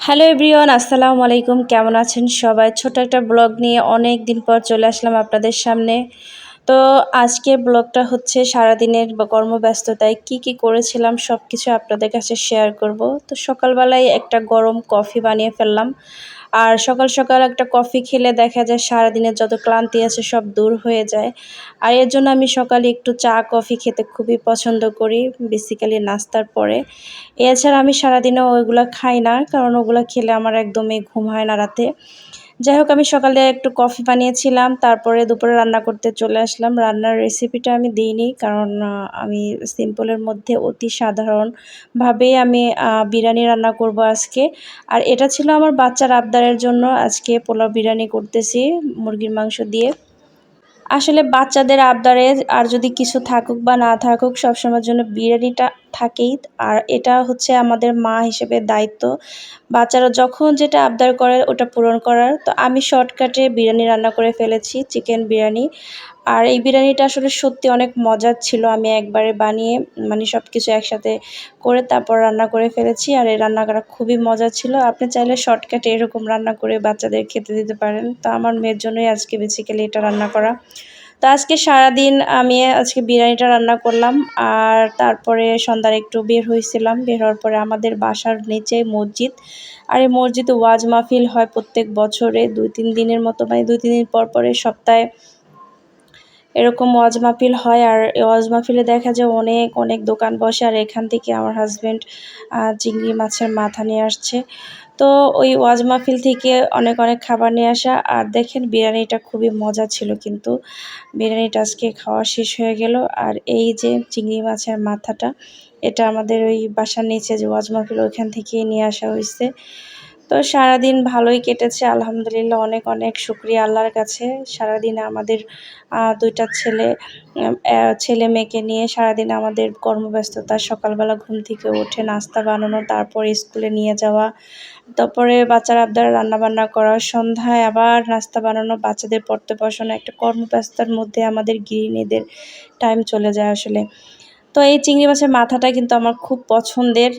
Hello everyone, আসসালামু আলাইকুম। কেমন আছেন সবাই? ছোট একটা ব্লগ নিয়ে অনেক দিন পর চলে আসলাম আপনাদের সামনে। তো আজকের ব্লগটা হচ্ছে সারাদিনের কর্মব্যস্ততায় কি করেছিলাম সব কিছু আপনাদের কাছে শেয়ার করব। তো সকালবেলায় একটা গরম কফি বানিয়ে ফেললাম। আর সকাল সকাল একটা কফি খেলে দেখা যায় সারাদিনের যত ক্লান্তি আছে সব দূর হয়ে যায়। আর এর জন্য আমি সকালে একটু চা কফি খেতে খুবই পছন্দ করি, বেসিক্যালি নাস্তার পরে। এছাড়া আমি সারাদিনেও ওইগুলো খাই না, কারণ ওগুলো খেলে আমার একদমই ঘুম হয় না রাতে। যাই হোক, আমি সকালে একটু কফি বানিয়েছিলাম, তারপরে দুপুরে রান্না করতে চলে আসলাম। রান্নার রেসিপিটা আমি দিইনি, কারণ আমি সিম্পলের মধ্যে অতি সাধারণভাবেই আমি বিরিয়ানি রান্না করব আজকে। আর এটা ছিল আমার বাচ্চার আবদারের জন্য আজকে পোলাও বিরিয়ানি করতেছি মুরগির মাংস দিয়ে। আসলে বাচ্চাদের আবদারে আর যদি কিছু থাকুক বা না থাকুক, সবসময়ের জন্য বিরিয়ানিটা থাকেই। আর এটা হচ্ছে আমাদের মা হিসেবে দায়িত্ব, বাচ্চারা যখন যেটা আবদার করে ওটা পূরণ করার। তো আমি শর্টকাটে বিরিয়ানি রান্না করে ফেলেছি, চিকেন বিরিয়ানি। আর এই বিরিয়ানিটা আসলে সত্যি অনেক মজার ছিল। আমি একবারে বানিয়ে মানে সব কিছু একসাথে করে তারপর রান্না করে ফেলেছি। আর এই রান্না করা খুবই মজা ছিল। আপনি চাইলে শর্টকাটে এরকম রান্না করে বাচ্চাদের খেতে দিতে পারেন। তো আমার মেয়ের জন্যই আজকে বেসিক্যালি এটা রান্না করা। তো আজকে সারাদিন আমি আজকে বিরিয়ানিটা রান্না করলাম। আর তারপরে সন্ধ্যায় একটু বের হয়েছিলাম। বের হওয়ার পরে আমাদের বাসার নিচেই মসজিদ। আর এই মসজিদে ওয়াজ মাহফিল হয় প্রত্যেক বছরে ২-৩ দিনের মতো, মানে ২-৩ দিন পর পরে সপ্তাহে এরকম ওয়াজ মাহফিল হয়। আর ওয়াজ মাহফিলে দেখা যায় অনেক দোকান বসে। আর এখান থেকে আমার হাজব্যান্ড চিংড়ি মাছের মাথা নিয়ে আসছে। তো ওই ওয়াজ মাহফিল থেকে অনেক খাবার নিয়ে আসা। আর দেখেন বিরিয়ানিটা খুবই মজা ছিল, কিন্তু বিরিয়ানিটা আজকে খাওয়া শেষ হয়ে গেল। আর এই যে চিংড়ি মাছের মাথাটা, এটা আমাদের ওই বাসার নিচে যে ওয়াজ মাহফিল ওইখান থেকেই নিয়ে আসা হয়েছে। তো সারাদিন ভালোই কেটেছে আলহামদুলিল্লাহ। অনেক শুকরিয়া আল্লাহর কাছে। সারাদিনে আমাদের ২টা ছেলে মেয়েকে নিয়ে সারাদিন আমাদের কর্মব্যস্ততা। সকালবেলা ঘুম থেকে উঠে নাস্তা বানানো, তারপরে স্কুলে নিয়ে যাওয়া, তারপরে বাচ্চার আবদার রান্নাবান্না করা, সন্ধ্যায় আবার নাস্তা বানানো, বাচ্চাদের পড়তে বসানো। একটা কর্মব্যস্ততার মধ্যে আমাদের গৃহিণীদের টাইম চলে যায় আসলে। তো এই চিংড়ি মাছের মাথাটা কিন্তু আমার খুব পছন্দের।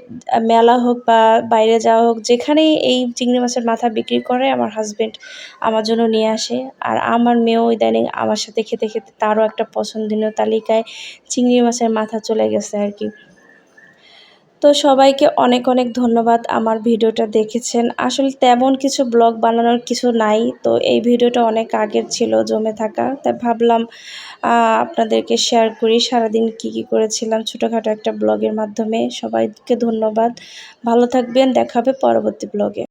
মেলা হোক বা বাইরে যাওয়া হোক, যেখানেই এই চিংড়ি মাছের মাথা বিক্রি করে আমার হাজব্যান্ড আমার জন্য নিয়ে আসে। আর আমার মেয়েও ইদানিং আমার সাথে খেতে তারও একটা পছন্দনীয় তালিকায় চিংড়ি মাছের মাথা চলে গেছে আর কি। তো সবাইকে অনেক ধন্যবাদ আমার ভিডিওটা দেখেছেন। আসলে তেমন কিছু ব্লগ বানানোর কিছু নাই। তো এই ভিডিওটা অনেক আগের ছিল জমে থাকা। তাই ভাবলাম আপনাদেরকে শেয়ার করি সারাদিন কি করেছিলাম ছোটোখাটো একটা ব্লগের মাধ্যমে। সবাইকে ধন্যবাদ। ভালো থাকবেন। দেখা হবে পরবর্তী ব্লগে।